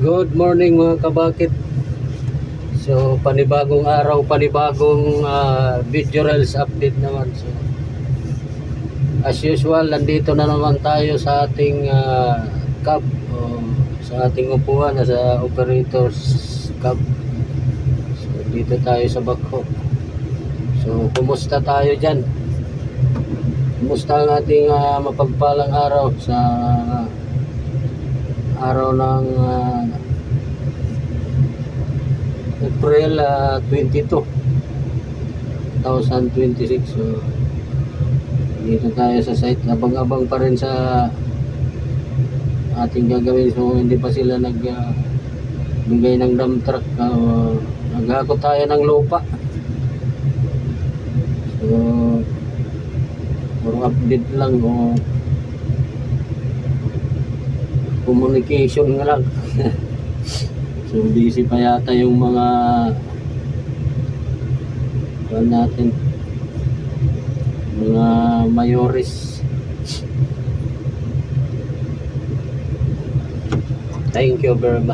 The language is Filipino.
Good morning mga kabakit. So panibagong araw, panibagong video reels update naman. So as usual, nandito na naman tayo sa ating cab sa ating upuan na sa operators cab. So dito tayo sa Baco. So kumusta tayo dyan? Kumusta ang ating mapagpalang araw sa araw ng April 22, 2026. So dito tayo sa site, abang-abang pa rin sa ating gagawin. So hindi pa sila nagbigay ng dump truck. Naghakot tayo ng lupa. So puro update lang o communication nga lang. So busy pa yata yung mga natin, mga mayores. Thank you very much.